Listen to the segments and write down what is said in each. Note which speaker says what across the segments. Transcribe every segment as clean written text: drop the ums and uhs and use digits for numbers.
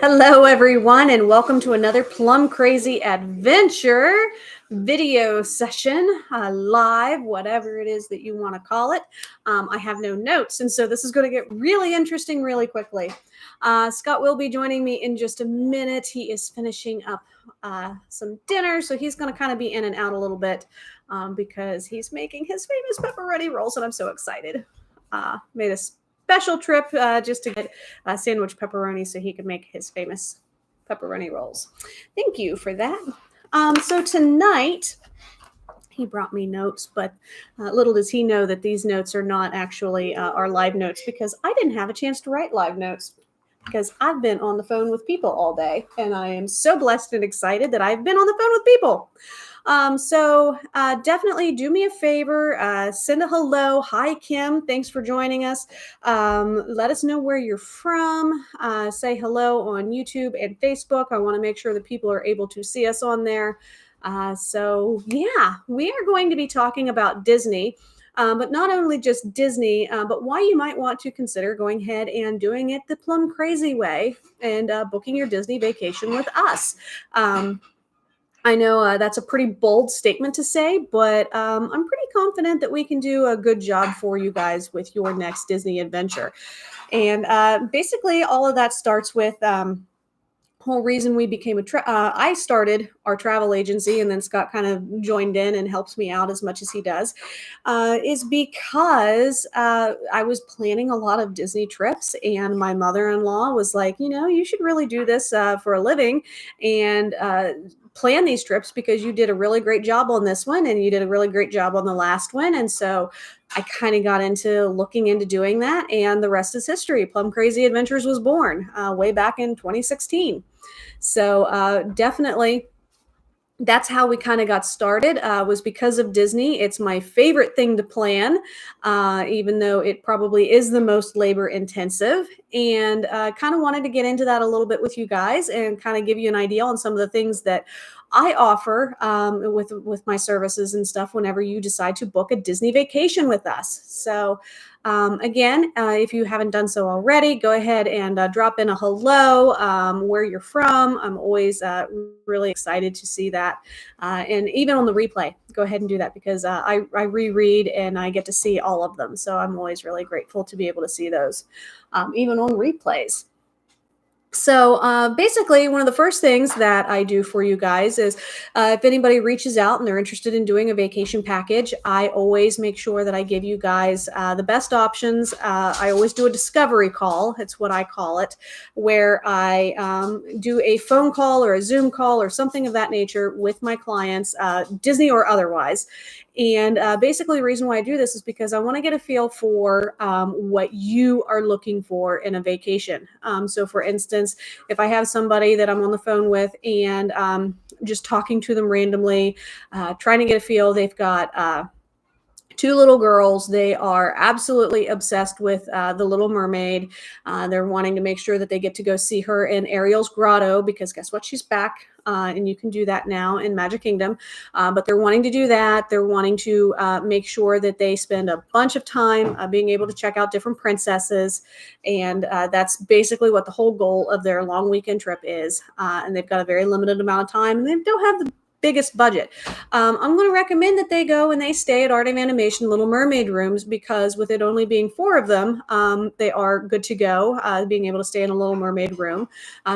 Speaker 1: Hello, everyone, and welcome to another Plum Crazy Adventure video session, live, whatever it is that you want to call it. I have no notes, and so this is going to get really interesting really quickly. Scott will be joining me in just a minute. He is finishing up some dinner, so he's going to kind of be in and out a little bit because he's making his famous pepperoni rolls, and I'm so excited. Made a special trip just to get sandwich pepperoni so he could make his famous pepperoni rolls. Thank you for that. So tonight, he brought me notes, but little does he know that these notes are not actually our live notes because I didn't have a chance to write live notes because I've been on the phone with people all day, and I am so blessed and excited that I've been on the phone with people. So definitely do me a favor, send a hello. Hi, Kim. Thanks for joining us. Let us know where you're from. Say hello on YouTube and Facebook. I want to make sure that people are able to see us on there. So yeah, we are going to be talking about Disney. But not only just Disney, but why you might want to consider going ahead and doing it the Plum Crazy way and booking your Disney vacation with us. I know that's a pretty bold statement to say, but I'm pretty confident that we can do a good job for you guys with your next Disney adventure. And basically, all of that starts with whole reason we became I started our travel agency, and then Scott kind of joined in and helps me out as much as he does, is because I was planning a lot of Disney trips, and my mother-in-law was like, you should really do this for a living and plan these trips because you did a really great job on this one and you did a really great job on the last one. And so I kind of got into looking into doing that, and the rest is history. Plum Crazy Adventures was born way back in 2016. So definitely that's how we kind of got started, was because of Disney. It's my favorite thing to plan, even though it probably is the most labor intensive, and kind of wanted to get into that a little bit with you guys and kind of give you an idea on some of the things that I offer with my services and stuff whenever you decide to book a Disney vacation with us. So again, if you haven't done so already, go ahead and drop in a hello, where you're from. I'm always really excited to see that. And even on the replay, go ahead and do that because I reread and I get to see all of them. So I'm always really grateful to be able to see those, even on replays. So basically, one of the first things that I do for you guys is if anybody reaches out and they're interested in doing a vacation package, I always make sure that I give you guys the best options. I always do a discovery call. It's what I call it, where I do a phone call or a Zoom call or something of that nature with my clients, Disney or otherwise. And basically, the reason why I do this is because I want to get a feel for what you are looking for in a vacation. So for instance, if I have somebody that I'm on the phone with and just talking to them randomly, trying to get a feel, they've got two little girls. They are absolutely obsessed with The Little Mermaid. They're wanting to make sure that they get to go see her in Ariel's grotto because guess what? She's back. And you can do that now in Magic Kingdom. But they're wanting to do that. They're wanting to make sure that they spend a bunch of time being able to check out different princesses. And that's basically what the whole goal of their long weekend trip is. And they've got a very limited amount of time. And they don't have the biggest budget. I'm going to recommend that they go and they stay at Art of Animation Little Mermaid rooms because with it only being 4 of them, they are good to go, being able to stay in a Little Mermaid room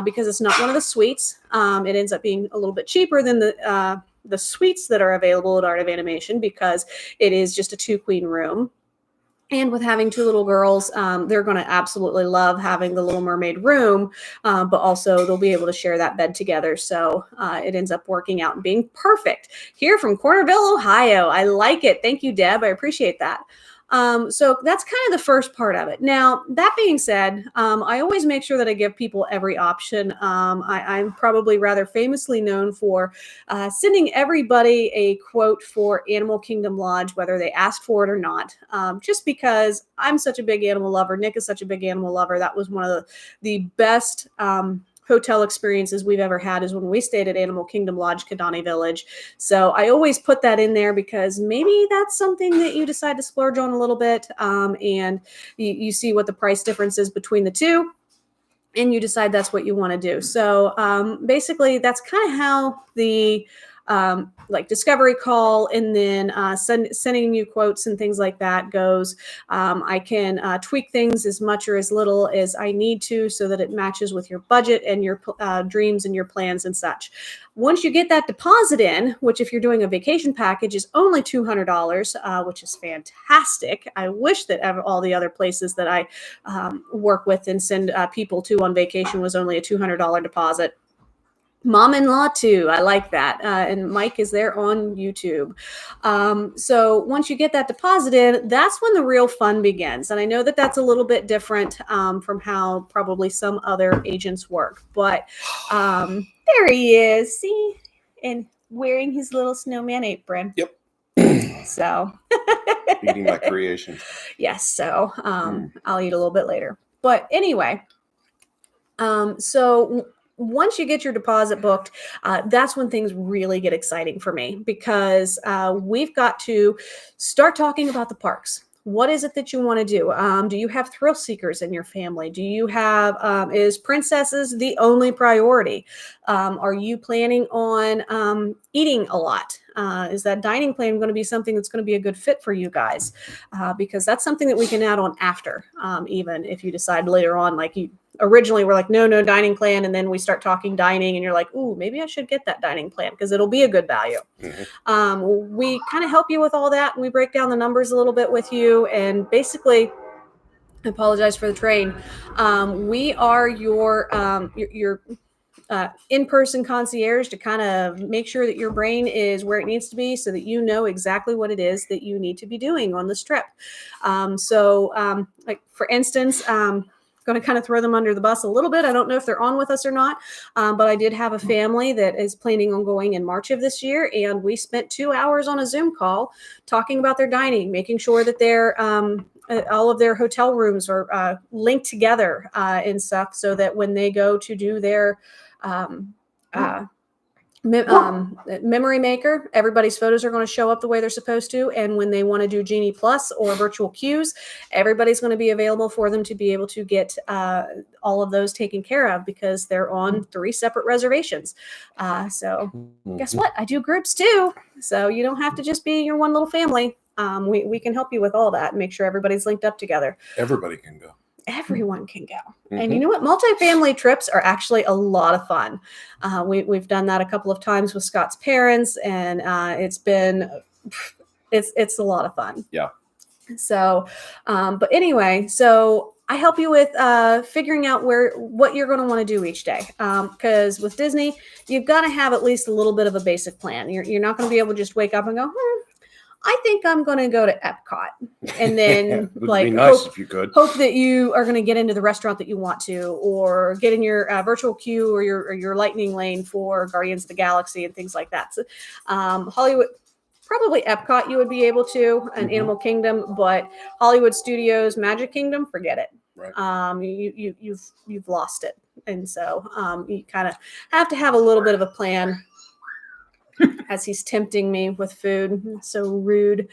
Speaker 1: because it's not one of the suites. It ends up being a little bit cheaper than the suites that are available at Art of Animation because it is just a 2-queen room. And with having 2 little girls, they're going to absolutely love having the Little Mermaid room, but also they'll be able to share that bed together. So it ends up working out and being perfect. Here from Cornerville, Ohio. I like it. Thank you, Deb. I appreciate that. So that's kind of the first part of it. Now, that being said, I always make sure that I give people every option. I'm probably rather famously known for sending everybody a quote for Animal Kingdom Lodge, whether they ask for it or not, just because I'm such a big animal lover. Nick is such a big animal lover. That was one of the best hotel experiences we've ever had is when we stayed at Animal Kingdom Lodge, Kidani Village. So I always put that in there because maybe that's something that you decide to splurge on a little bit, and you see what the price difference is between the two. and you decide that's what you want to do. So basically, that's kind of how the like discovery call and then sending you quotes and things like that goes. I can tweak things as much or as little as I need to so that it matches with your budget and your dreams and your plans and such. Once you get that deposit in, which if you're doing a vacation package is only $200, which is fantastic. I wish that all the other places that I work with and send people to on vacation was only a $200 deposit. Mom-in-law too. I like that. And Mike is there on YouTube. So once you get that deposit in, that's when the real fun begins. And I know that that's a little bit different from how probably some other agents work. But there he is. See? And wearing his little snowman apron.
Speaker 2: Yep.
Speaker 1: So.
Speaker 2: Eating my creation.
Speaker 1: Yes. So I'll eat a little bit later. But anyway, so once you get your deposit booked, that's when things really get exciting for me because we've got to start talking about the parks. What is it that you want to do? Do you have thrill seekers in your family? Do you have, is princesses the only priority? Are you planning on eating a lot? Is that dining plan going to be something that's going to be a good fit for you guys? Because that's something that we can add on after, even if you decide later on, like you originally were like, no dining plan. And then we start talking dining and you're like, ooh, maybe I should get that dining plan because it'll be a good value. Mm-hmm. We kind of help you with all that. We break down the numbers a little bit with you. And basically, I apologize for the train. We are your in-person concierge to kind of make sure that your brain is where it needs to be so that you know exactly what it is that you need to be doing on this trip. Like for instance, going to kind of throw them under the bus a little bit. I don't know if they're on with us or not, but I did have a family that is planning on going in March of this year, and we spent 2 hours on a Zoom call talking about their dining, making sure that they're all of their hotel rooms are linked together and stuff so that when they go to do their memory maker, everybody's photos are going to show up the way they're supposed to. And when they want to do Genie Plus or virtual queues, everybody's going to be available for them to be able to get all of those taken care of because they're on 3 separate reservations. So guess what? I do groups too. So you don't have to just be your one little family. We can help you with all that and make sure everybody's linked up together.
Speaker 2: Everybody can go.
Speaker 1: Everyone can go. Mm-hmm. And you know what? Multifamily trips are actually a lot of fun. We've done that a couple of times with Scott's parents, and it's a lot of fun.
Speaker 2: Yeah.
Speaker 1: So, but anyway, so I help you with figuring out what you're going to want to do each day. Because with Disney, you've got to have at least a little bit of a basic plan. You're not going to be able to just wake up and go, I think I'm going to go to Epcot, and then
Speaker 2: like be nice if you could
Speaker 1: hope that you are going to get into the restaurant that you want to, or get in your virtual queue or your lightning lane for Guardians of the Galaxy and things like that. So, Hollywood, probably Epcot, you would be able to, and Animal Kingdom, but Hollywood Studios, Magic Kingdom, forget it.
Speaker 2: Right.
Speaker 1: You've lost it, and so you kind of have to have a little bit of a plan. As he's tempting me with food. So rude.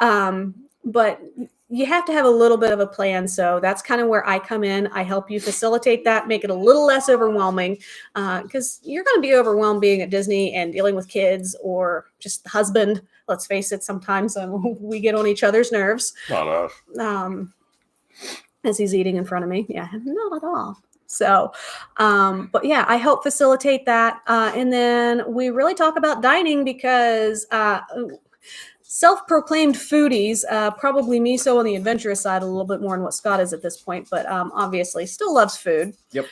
Speaker 1: But you have to have a little bit of a plan. So that's kind of where I come in. I help you facilitate that, make it a little less overwhelming, because you're going to be overwhelmed being at Disney and dealing with kids or just the husband. Let's face it, sometimes we get on each other's nerves.
Speaker 2: Not us.
Speaker 1: As he's eating in front of me. Yeah, not at all. So, but yeah, I help facilitate that. And then we really talk about dining because self-proclaimed foodies, probably me so on the adventurous side a little bit more than what Scott is at this point, but obviously still loves food.
Speaker 2: Yep.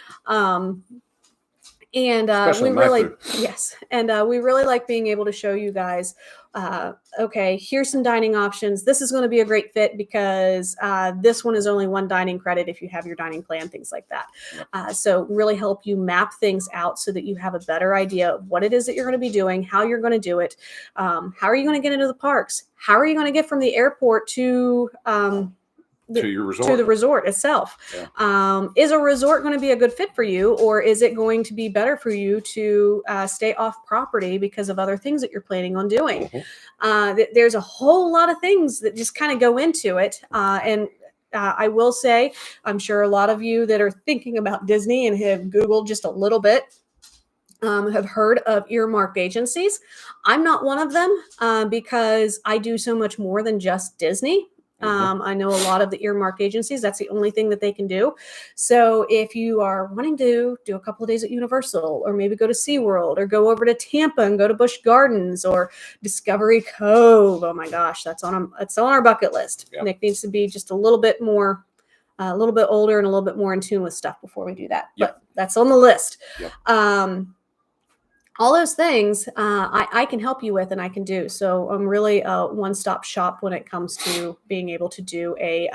Speaker 1: And we really, yes. And we really like being able to show you guys, okay, here's some dining options. This is going to be a great fit because this one is only 1 dining credit if you have your dining plan, things like that. Yep. So really help you map things out so that you have a better idea of what it is that you're going to be doing, how you're going to do it. How are you going to get into the parks? How are you going to get from the airport to
Speaker 2: your resort,
Speaker 1: to the resort itself? Yeah. Is a resort going to be a good fit for you, or is it going to be better for you to stay off property because of other things that you're planning on doing? Mm-hmm. There's a whole lot of things that just kind of go into it. And I will say, I'm sure a lot of you that are thinking about Disney and have Googled just a little bit have heard of earmarked agencies. I'm not one of them because I do so much more than just Disney. I know a lot of the earmark agencies, that's the only thing that they can do. So if you are wanting to do a couple of days at Universal, or maybe go to SeaWorld, or go over to Tampa and go to Busch Gardens or Discovery Cove, oh my gosh, that's on our bucket list.
Speaker 2: Yeah.
Speaker 1: Nick needs to be just a little bit more, a little bit older and a little bit more in tune with stuff before we do that.
Speaker 2: Yep.
Speaker 1: But that's on the list.
Speaker 2: Yep.
Speaker 1: All those things I can help you with and I can do. So I'm really a one-stop shop when it comes to being able to do a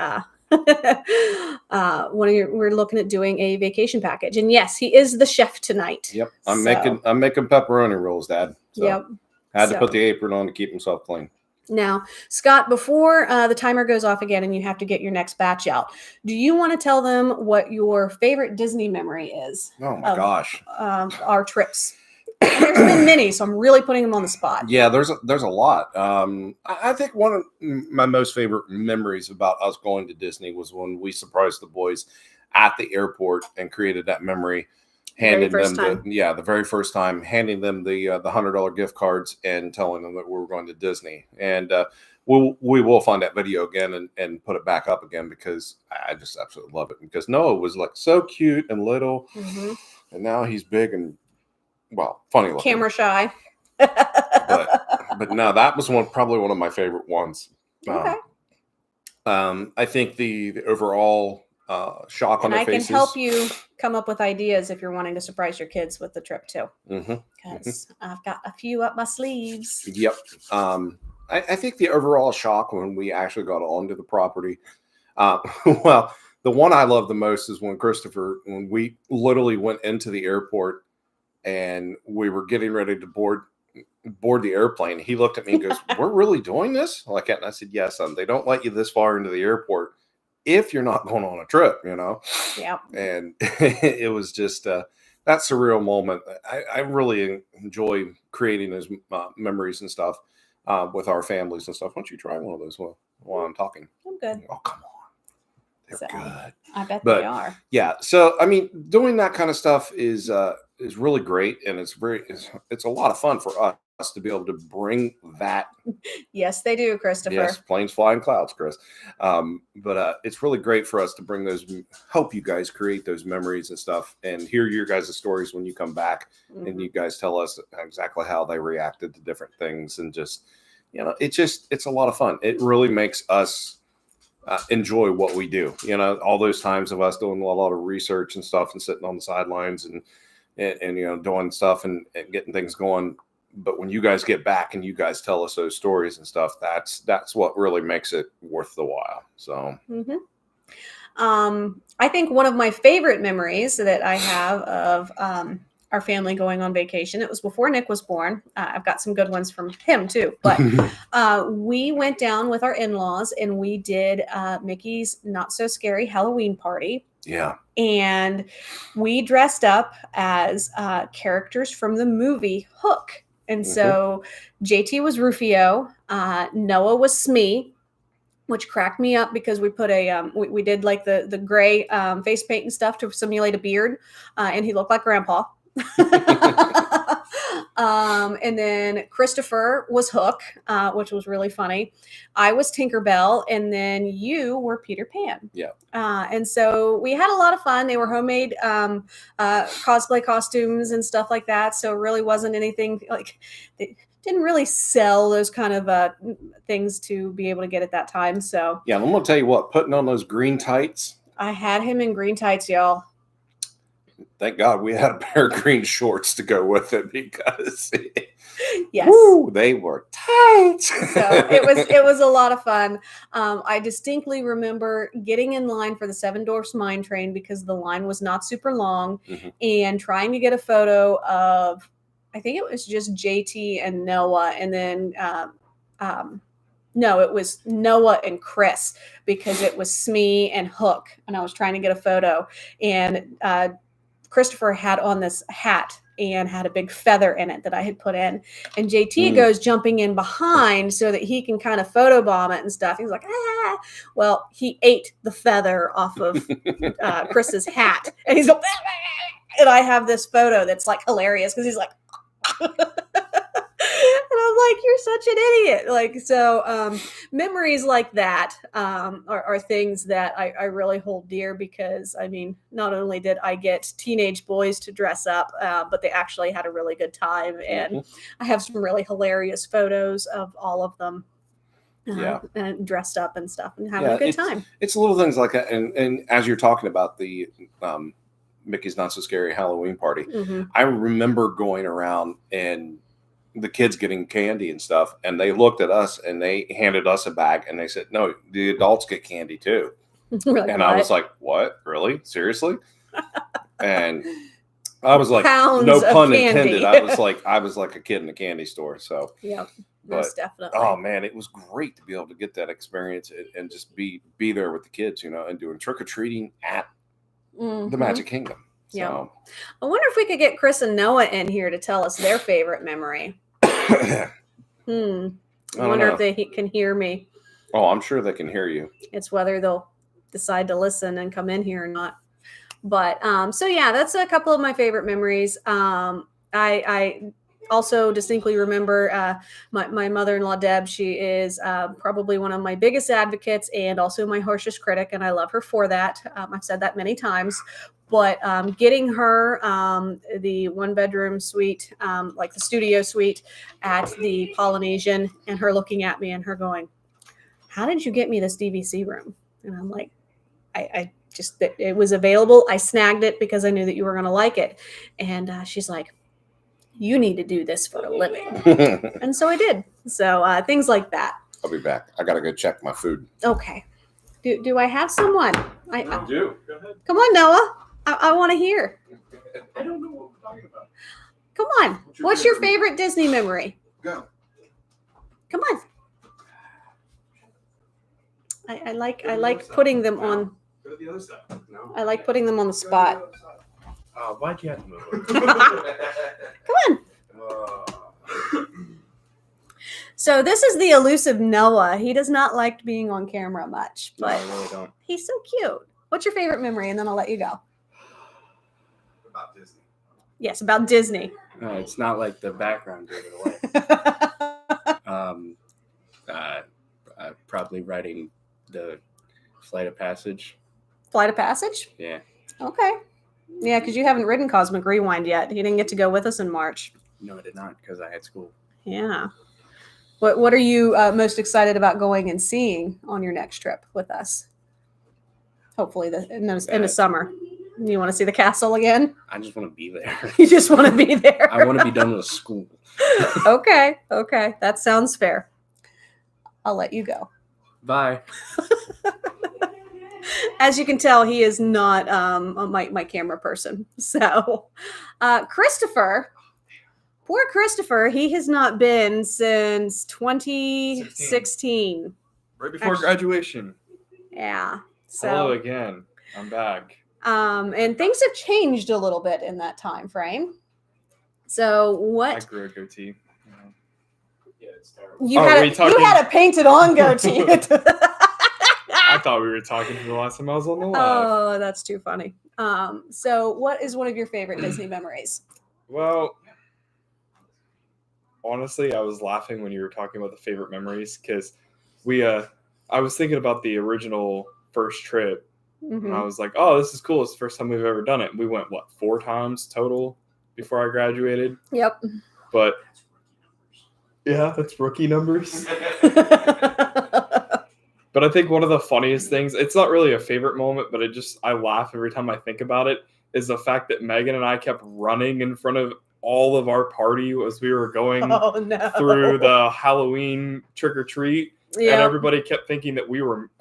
Speaker 1: we're looking at doing a vacation package. And yes, he is the chef tonight.
Speaker 2: Yep. I'm making pepperoni rolls, Dad. So
Speaker 1: yep.
Speaker 2: Had to put the apron on to keep himself clean.
Speaker 1: Now, Scott, before the timer goes off again and you have to get your next batch out, do you want to tell them what your favorite Disney memory is?
Speaker 2: Oh my gosh.
Speaker 1: Our trips. And there's been many, so I'm really putting them on the spot.
Speaker 2: Yeah, there's a lot. I think one of my most favorite memories about us going to Disney was when we surprised the boys at the airport and created that memory, handing them the very first time, handing them the $100 gift cards and telling them that we were going to Disney. And we will find that video again and put it back up again because I just absolutely love it. Because Noah was like so cute and little, and now he's big and, well, funny looking.
Speaker 1: Camera shy.
Speaker 2: but no, that was probably one of my favorite ones.
Speaker 1: Okay.
Speaker 2: I think the overall shock on their faces.
Speaker 1: I can help you come up with ideas if you're wanting to surprise your kids with the trip too. Because I've got a few up my sleeves.
Speaker 2: Yep. I think the overall shock when we actually got onto the property. Well, the one I love the most is when we literally went into the airport and we were getting ready to board the airplane. He looked at me and goes, "We're really doing this like that?" And I said, "Yes, son. They don't let you this far into the airport if you're not going on a trip, you know?"
Speaker 1: Yeah.
Speaker 2: And it was just that surreal moment. I really enjoy creating those memories and stuff with our families and stuff. Why don't you try one of those while I'm talking? I'm
Speaker 1: good.
Speaker 2: Oh, come on. They're good.
Speaker 1: I bet they are.
Speaker 2: Yeah. So, I mean, doing that kind of stuff is really great. And it's a lot of fun for us to be able to bring that.
Speaker 1: Yes, they do, Christopher.
Speaker 2: Yes. Planes fly in clouds, Chris. But it's really great for us to bring help you guys create those memories and stuff and hear your guys' stories when you come back and you guys tell us exactly how they reacted to different things. And just, you know, it's a lot of fun. It really makes us enjoy what we do. You know, all those times of us doing a lot of research and stuff and sitting on the sidelines and you know, doing stuff and getting things going. But when you guys get back and you guys tell us those stories and stuff, that's what really makes it worth the while. So,
Speaker 1: I think one of my favorite memories that I have of our family going on vacation, it was before Nick was born. I've got some good ones from him too, but we went down with our in-laws and we did Mickey's Not So Scary Halloween Party.
Speaker 2: Yeah.
Speaker 1: And we dressed up as characters from the movie Hook. And so JT was Rufio, Noah was Smee, which cracked me up because we put we did like the gray face paint and stuff to simulate a beard, and he looked like Grandpa. And then Christopher was Hook, which was really funny. I was Tinkerbell, and then you were Peter Pan.
Speaker 2: Yeah.
Speaker 1: And so we had a lot of fun. They were homemade cosplay costumes and stuff like that. So it really wasn't anything like they didn't really sell those kind of things to be able to get at that time. So
Speaker 2: yeah, I'm gonna tell you what, putting on those green tights.
Speaker 1: I had him in green tights, y'all.
Speaker 2: Thank God we had a pair of green shorts to go with it because
Speaker 1: yes,
Speaker 2: woo, they were tight.
Speaker 1: So it was a lot of fun. I distinctly remember getting in line for the Seven Dwarfs Mine Train because the line was not super long, and trying to get a photo of, I think it was just JT and Noah, and then no, it was Noah and Chris because it was Smee and Hook, and I was trying to get a photo, and Christopher had on this hat and had a big feather in it that I had put in. And JT goes jumping in behind so that he can kind of photobomb it and stuff. He's like, ah. Well, he ate the feather off of Chris's hat. And he's like, and I have this photo that's like hilarious because he's like, and I'm like, you're such an idiot. Like, so memories like that are things that I really hold dear because, I mean, not only did I get teenage boys to dress up, but they actually had a really good time. And I have some really hilarious photos of all of them and dressed up and stuff and having a good time.
Speaker 2: It's little things like that. And as you're talking about the Mickey's Not So Scary Halloween party, I remember going around and the kids getting candy and stuff, and they looked at us and they handed us a bag and they said, no, the adults get candy too.
Speaker 1: Like,
Speaker 2: and what? I was like, what? Really? Seriously? And I was like,
Speaker 1: Pounds
Speaker 2: no pun
Speaker 1: candy.
Speaker 2: intended. I was like a kid in a candy store. So
Speaker 1: yep, most definitely.
Speaker 2: Oh man, it was great to be able to get that experience and just be there with the kids, and doing trick-or-treating at the Magic Kingdom. So.
Speaker 1: Yeah. I wonder if we could get Chris and Noah in here to tell us their favorite memory. I wonder if they can hear me.
Speaker 2: Oh, I'm sure they can hear you.
Speaker 1: It's whether they'll decide to listen and come in here or not. But so yeah, that's a couple of my favorite memories. I also distinctly remember my mother-in-law, Deb. She is probably one of my biggest advocates and also my harshest critic, and I love her for that. I've said that many times. But getting her the one-bedroom suite, like the studio suite at the Polynesian, and her looking at me and her going, how did you get me this DVC room? And I'm like, I just, it was available. I snagged it because I knew that you were going to like it. And she's like, you need to do this for a living. And so I did. So things like that.
Speaker 2: I'll be back. I got to go check my food.
Speaker 1: Okay. Do I have someone? I
Speaker 2: do. Go ahead.
Speaker 1: Come on, Noah. I want to hear.
Speaker 2: I don't know what we're talking about.
Speaker 1: Come on. What's your favorite Disney memory?
Speaker 2: Go.
Speaker 1: Come on. I like putting them on.
Speaker 2: Go to the other side. No.
Speaker 1: I like putting them on the spot.
Speaker 2: Why'd you have to move?
Speaker 1: Come on. So this is the elusive Noah. He does not like being on camera much, but
Speaker 3: I really don't.
Speaker 1: He's so cute. What's your favorite memory? And then I'll let you go.
Speaker 2: About Disney.
Speaker 1: Yes, about Disney.
Speaker 3: No, it's not like the background gave it away. Probably writing the Flight of Passage.
Speaker 1: Flight of Passage?
Speaker 3: Yeah.
Speaker 1: Okay. Yeah, because you haven't ridden Cosmic Rewind yet. You didn't get to go with us in March.
Speaker 3: No, I did not because I had school.
Speaker 1: Yeah. What are you most excited about going and seeing on your next trip with us? Hopefully in the summer. You want to see the castle again?
Speaker 3: I just want to be there.
Speaker 1: You just want to be there.
Speaker 3: I want to be done with school.
Speaker 1: Okay. That sounds fair. I'll let you go.
Speaker 3: Bye.
Speaker 1: As you can tell, he is not my camera person. So Christopher, poor Christopher, he has not been since 2016.
Speaker 4: Right before graduation.
Speaker 1: Yeah. So,
Speaker 4: hello again. I'm back.
Speaker 1: And things have changed a little bit in that time frame. So what?
Speaker 4: I grew a goatee.
Speaker 3: Yeah, it's terrible.
Speaker 1: You had a painted on goatee.
Speaker 4: I thought we were talking for the last time I was on the live.
Speaker 1: Oh, that's too funny. So what is one of your favorite Disney memories?
Speaker 4: Well, honestly, I was laughing when you were talking about the favorite memories because I was thinking about the original first trip. And I was like, oh, this is cool. It's the first time we've ever done it. We went, 4 times total before I graduated?
Speaker 1: Yep.
Speaker 4: But, yeah, that's rookie numbers. But I think one of the funniest things, it's not really a favorite moment, but I laugh every time I think about it, is the fact that Megan and I kept running in front of all of our party as we were going through the Halloween trick-or-treat. Yep. And everybody kept thinking that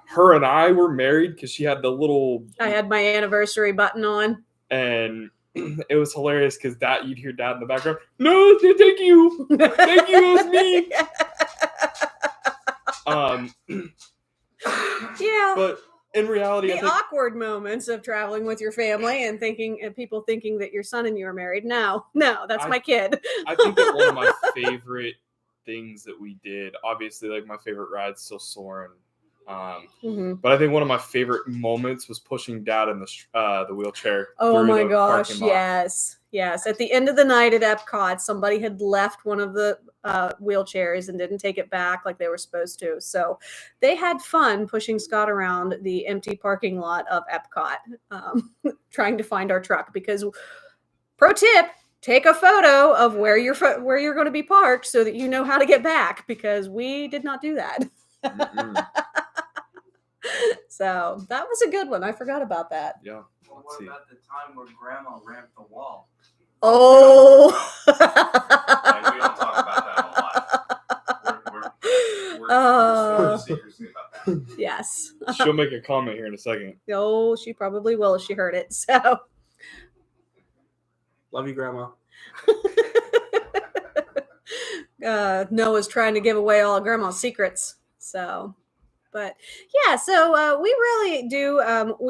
Speaker 4: her and I were married because she had the little...
Speaker 1: I had my anniversary button on.
Speaker 4: And it was hilarious because you'd hear Dad in the background, no, thank you. Thank you, it was me. Yeah. But in reality,
Speaker 1: the awkward moments of traveling with your family and people thinking that your son and you are married. No, that's my kid.
Speaker 4: I think that one of my favorite things that we did, obviously, like my favorite ride's still Soarin'. But I think one of my favorite moments was pushing Dad in the wheelchair.
Speaker 1: Oh my
Speaker 4: the
Speaker 1: gosh,
Speaker 4: parking lot.
Speaker 1: yes. At the end of the night at Epcot, somebody had left one of the wheelchairs and didn't take it back like they were supposed to. So they had fun pushing Scott around the empty parking lot of Epcot, trying to find our truck. Because, pro tip, take a photo of where you're going to be parked so that you know how to get back, because we did not do that. So that was a good one. I forgot about that.
Speaker 4: Yeah.
Speaker 5: Well, what about the time where Grandma ramped the wall?
Speaker 1: Oh.
Speaker 5: And we don't talk about that a lot. We're secrecy about that.
Speaker 1: Yes.
Speaker 4: She'll make a comment here in a second.
Speaker 1: Oh, she probably will if she heard it. So.
Speaker 3: Love you, Grandma.
Speaker 1: Noah's trying to give away all of Grandma's secrets. So. But yeah, so we really do.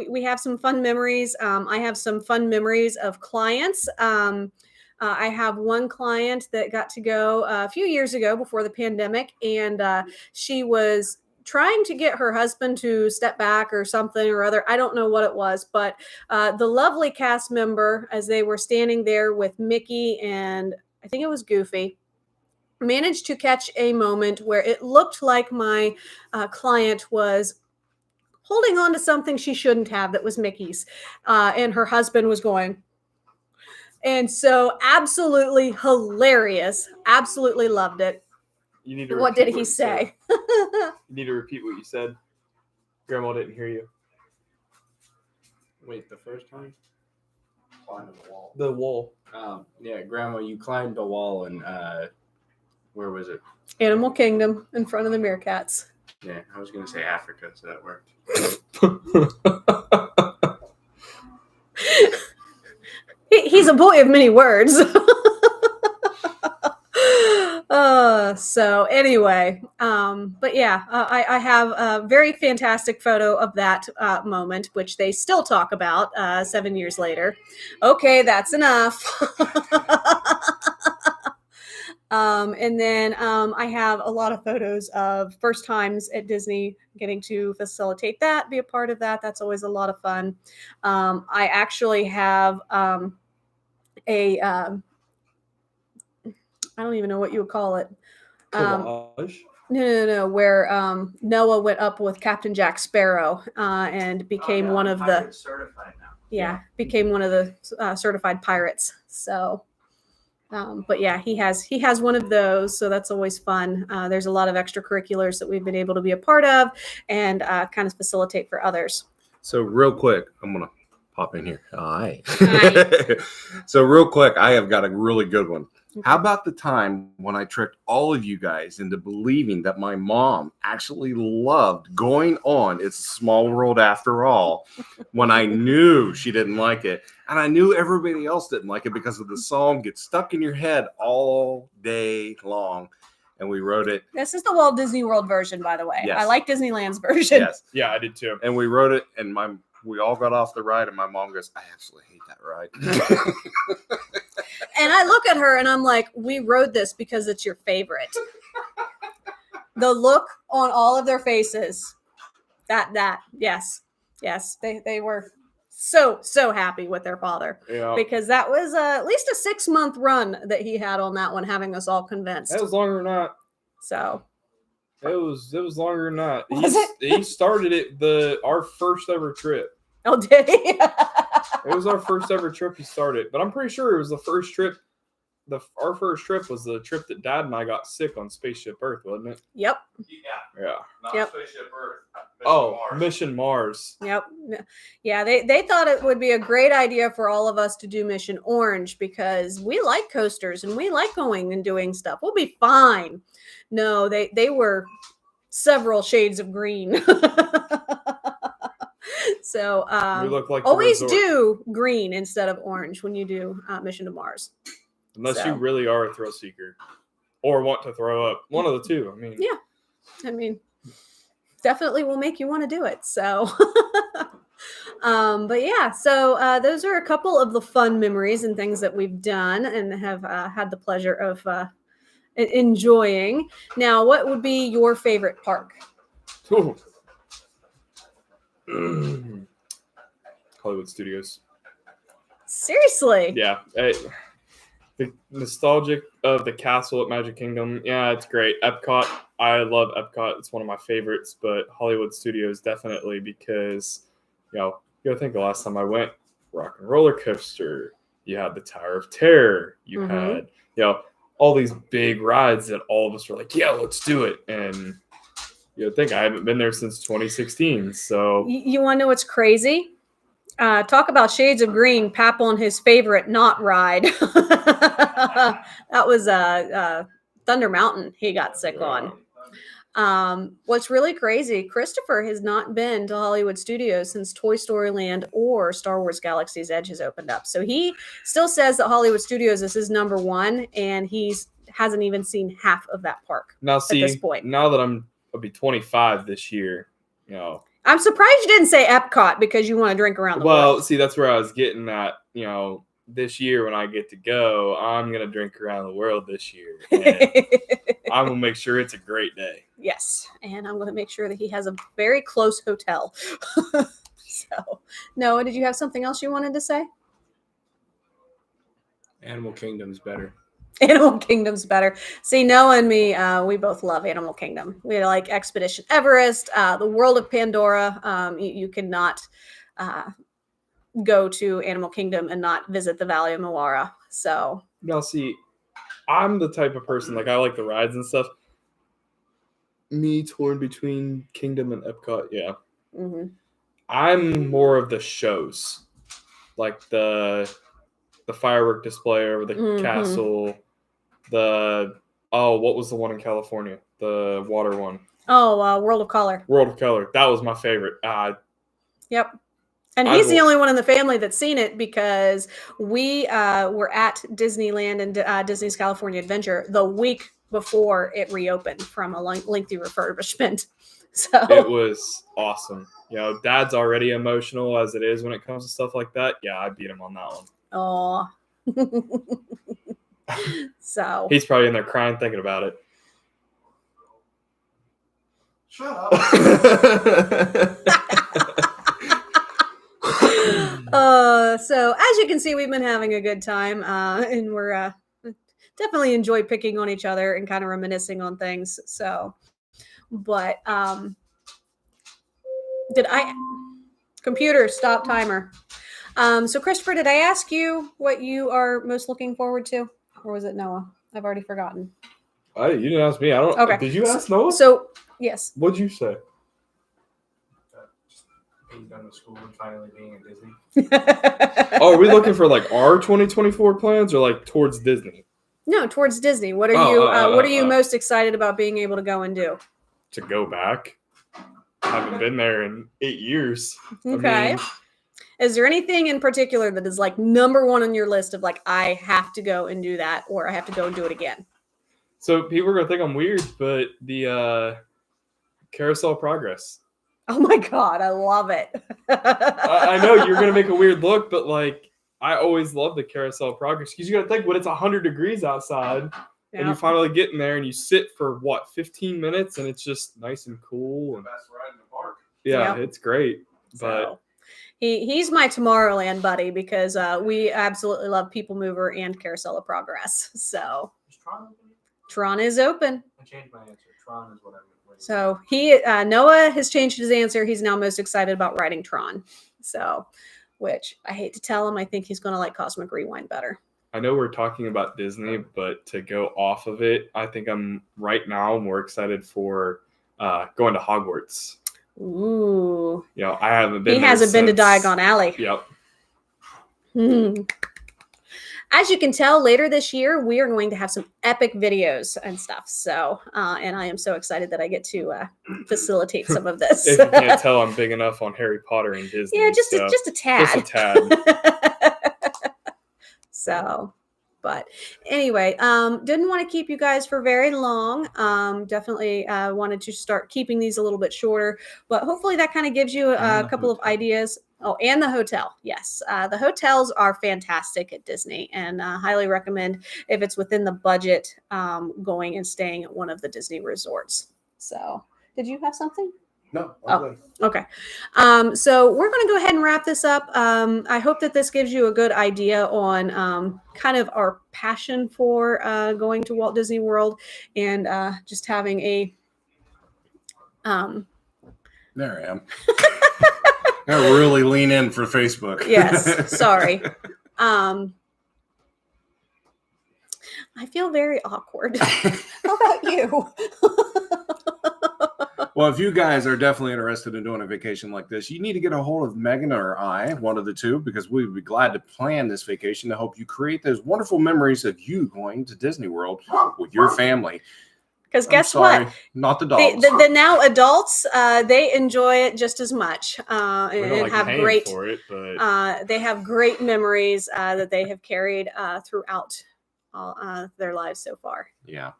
Speaker 1: We have some fun memories. I have some fun memories of clients. I have one client that got to go a few years ago before the pandemic, and she was trying to get her husband to step back or something or other. I don't know what it was, but the lovely cast member, as they were standing there with Mickey and I think it was Goofy, managed to catch a moment where it looked like my client was holding on to something she shouldn't have that was Mickey's, and her husband was going. And so absolutely hilarious. Absolutely loved it.
Speaker 4: You need to
Speaker 1: What did he
Speaker 4: you
Speaker 1: say?
Speaker 4: You need to repeat what you said. Grandma didn't hear you.
Speaker 3: Wait, the first time?
Speaker 5: Climbing the wall.
Speaker 4: The wall.
Speaker 3: Yeah, Grandma, you climbed the wall and where was it?
Speaker 1: Animal Kingdom in front of the meerkats.
Speaker 3: Yeah, I was gonna say Africa, so that worked.
Speaker 1: He's a boy of many words. So anyway, but yeah, I have a very fantastic photo of that moment, which they still talk about 7 years later. Okay, that's enough. And then I have a lot of photos of first times at Disney, getting to facilitate that, be a part of that. That's always a lot of fun. I actually have I don't even know what you would call it.
Speaker 4: Collage.
Speaker 1: No. Where Noah went up with Captain Jack Sparrow and became one of the
Speaker 5: certified now.
Speaker 1: became one of the certified pirates. So, but yeah, he has one of those, so that's always fun. There's a lot of extracurriculars that we've been able to be a part of and kind of facilitate for others.
Speaker 2: So real quick, I'm gonna pop in here. Hi.
Speaker 1: Hi.
Speaker 2: So real quick, I have got a really good one. How about the time when I tricked all of you guys into believing that my mom actually loved going on It's a Small World After All when I knew she didn't like it, and I knew everybody else didn't like it because of the song gets stuck in your head all day long. And we wrote it.
Speaker 1: This is the Walt Disney World version, by the way.
Speaker 2: Yes.
Speaker 1: I like Disneyland's version.
Speaker 2: Yes.
Speaker 4: Yeah, I did too.
Speaker 2: And we wrote it, and we all got off the ride, and my mom goes, I absolutely hate that ride.
Speaker 1: And I look at her and I'm like, we rode this because it's your favorite. The look on all of their faces. Yes. They were so happy with their father.
Speaker 4: Yeah.
Speaker 1: Because that was at least a 6-month run that he had on that one, having us all convinced.
Speaker 4: That was longer than that.
Speaker 1: So
Speaker 4: It was longer than that.
Speaker 1: Was it?
Speaker 4: He started it our first ever trip.
Speaker 1: Oh, did he?
Speaker 4: It was our first ever trip he started, but I'm pretty sure it was the first trip. Our first trip was the trip that Dad and I got sick on Spaceship Earth, wasn't it?
Speaker 1: Yep.
Speaker 4: Yeah.
Speaker 5: Not
Speaker 1: Yep.
Speaker 5: Spaceship Earth.
Speaker 4: Mission Mars.
Speaker 1: Yep. Yeah, they thought it would be a great idea for all of us to do Mission Orange because we like coasters and we like going and doing stuff. We'll be fine. No, they were several shades of green. So
Speaker 4: We look like the
Speaker 1: always
Speaker 4: resort.
Speaker 1: do green instead of orange when you do Mission to Mars.
Speaker 4: Unless
Speaker 1: So.
Speaker 4: you really are a thrill seeker or want to throw up. One of the two. I mean,
Speaker 1: Yeah. I mean, definitely will make you want to do it. So, but yeah, so those are a couple of the fun memories and things that we've done and have had the pleasure of enjoying. Now, what would be your favorite park?
Speaker 4: Ooh. Hollywood Studios.
Speaker 1: Seriously?
Speaker 4: Yeah. The nostalgic of the castle at Magic Kingdom. Yeah, it's great. Epcot. I love Epcot. It's one of my favorites, but Hollywood Studios definitely because, you gotta think the last time I went, Rock and Roller Coaster. You had the Tower of Terror. You had, all these big rides that all of us were like, yeah, let's do it. And you think I haven't been there since 2016. So
Speaker 1: You want to know what's crazy? Talk about shades of green. Pap on his favorite not ride. That was Thunder Mountain. He got sick on. What's really crazy, Christopher has not been to Hollywood Studios since Toy Story Land or Star Wars Galaxy's Edge has opened up. So he still says that Hollywood Studios is his number one, and hasn't even seen half of that park
Speaker 4: now, see,
Speaker 1: at this point.
Speaker 4: Now that I'll be 25 this year,
Speaker 1: I'm surprised you didn't say Epcot because you want to drink around the world.
Speaker 4: Well, see, that's where I was getting at. This year when I get to go, I'm going to drink around the world this year. And I'm going to make sure it's a great day.
Speaker 1: Yes, and I'm going to make sure that he has a very close hotel. So, Noah, did you have something else you wanted to say?
Speaker 3: Animal Kingdom's better.
Speaker 1: Animal Kingdom's better. See, Noah and me, we both love Animal Kingdom. We like Expedition Everest, the World of Pandora. You cannot go to Animal Kingdom and not visit the Valley of Moara. So
Speaker 4: now, see, I'm the type of person, like, I like the rides and stuff. Me torn between Kingdom and Epcot, yeah.
Speaker 1: Mm-hmm.
Speaker 4: I'm more of the shows, like the firework display over the castle. What was the one in California? The water one.
Speaker 1: Oh, World of Color.
Speaker 4: World of Color. That was my favorite.
Speaker 1: Yep. And he's the only one in the family that's seen it because we were at Disneyland and Disney's California Adventure the week before it reopened from a lengthy refurbishment. So
Speaker 4: it was awesome. Dad's already emotional as it is when it comes to stuff like that. Yeah, I beat him on that one.
Speaker 1: Oh. So
Speaker 4: he's probably in there crying thinking about it.
Speaker 5: Shut up.
Speaker 1: So as you can see, we've been having a good time, and we're definitely enjoy picking on each other and kind of reminiscing on things. So, but computer stop timer. So Christopher, did I ask you what you are most looking forward to, or was it Noah? I've already forgotten.
Speaker 4: You didn't ask me. I don't.
Speaker 1: Okay.
Speaker 4: Did you ask Noah?
Speaker 1: So yes.
Speaker 4: What'd you say?
Speaker 3: Being done with school and finally being at Disney.
Speaker 4: Oh, are we looking for like our 2024 plans or like towards Disney?
Speaker 1: No, towards Disney. What are you most excited about being able to go and do?
Speaker 4: To go back. I haven't been there in 8 years.
Speaker 1: Okay. Is there anything in particular that is like number one on your list of like, I have to go and do that, or I have to go and do it again?
Speaker 4: So people are going to think I'm weird, but the Carousel of Progress.
Speaker 1: Oh my God, I love it.
Speaker 4: I know you're going to make a weird look, but like, I always love the Carousel of Progress because you got to think when it's 100 degrees outside and you finally get in there and you sit for 15 minutes and it's just nice and cool. And,
Speaker 5: Best ride in the park.
Speaker 4: Yeah, it's great.
Speaker 1: But he's my Tomorrowland buddy because we absolutely love People Mover and Carousel of Progress. So
Speaker 3: Is Tron open?
Speaker 1: Tron is open.
Speaker 3: I changed my answer. Tron is what I'm waiting.
Speaker 1: So Noah has changed his answer. He's now most excited about riding Tron. So, which I hate to tell him, I think he's going to like Cosmic Rewind better.
Speaker 4: I know we're talking about Disney, but to go off of it, I think I'm right now more excited for going to Hogwarts.
Speaker 1: Ooh.
Speaker 4: I haven't been.
Speaker 1: He hasn't been to Diagon Alley.
Speaker 4: Yep.
Speaker 1: As you can tell, later this year, we are going to have some epic videos and stuff. So, and I am so excited that I get to facilitate some of this.
Speaker 4: If you can't tell, I'm big enough on Harry Potter and Disney.
Speaker 1: Yeah, just a tad.
Speaker 4: Just a tad.
Speaker 1: So, But anyway, didn't want to keep you guys for very long. Definitely wanted to start keeping these a little bit shorter, but hopefully that kind of gives you a couple of ideas. Oh, and the hotel. Yes. The hotels are fantastic at Disney, and highly recommend if it's within the budget going and staying at one of the Disney resorts. So did you have something?
Speaker 2: No.
Speaker 1: Oh, okay. So we're going to go ahead and wrap this up. I hope that this gives you a good idea on kind of our passion for going to Walt Disney World and just having a.
Speaker 2: There I am. I really lean in for Facebook.
Speaker 1: Yes. Sorry. I feel very awkward. How about you?
Speaker 2: Well, if you guys are definitely interested in doing a vacation like this, you need to get a hold of Megan or I, one of the two, because we would be glad to plan this vacation to help you create those wonderful memories of you going to Disney World with your family.
Speaker 1: Because guess what?
Speaker 2: Not the dogs.
Speaker 1: The now adults, they enjoy it just as much and have great.
Speaker 4: For it, but
Speaker 1: they have great memories that they have carried throughout their lives so far.
Speaker 2: Yeah.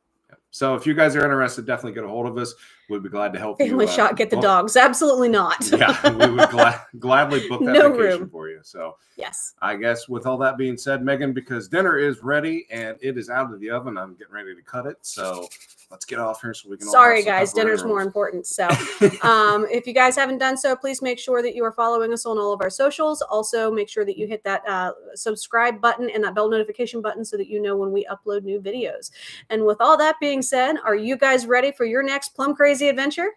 Speaker 2: So if you guys are interested, definitely get a hold of us. We'd be glad to help you.
Speaker 1: Family shot, get the dogs. Absolutely not.
Speaker 2: Yeah, we would gladly book that
Speaker 1: No
Speaker 2: vacation
Speaker 1: room.
Speaker 2: for you. So
Speaker 1: Yes.
Speaker 2: I guess with all that being said, Megan, because dinner is ready and it is out of the oven, I'm getting ready to cut it. So let's get off here so we can.
Speaker 1: Sorry,
Speaker 2: all have some
Speaker 1: guys.
Speaker 2: pepperoni
Speaker 1: Dinner's more
Speaker 2: rolls.
Speaker 1: important. So if you guys haven't done so, please make sure that you are following us on all of our socials. Also, make sure that you hit that subscribe button and that bell notification button so that you know when we upload new videos. And with all that being said, are you guys ready for your next Plum Crazy adventure?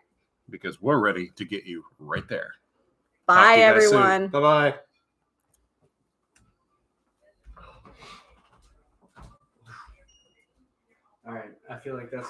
Speaker 2: Because we're ready to get you right there.
Speaker 1: Bye, everyone.
Speaker 2: Bye-bye.
Speaker 3: All right, I feel like that's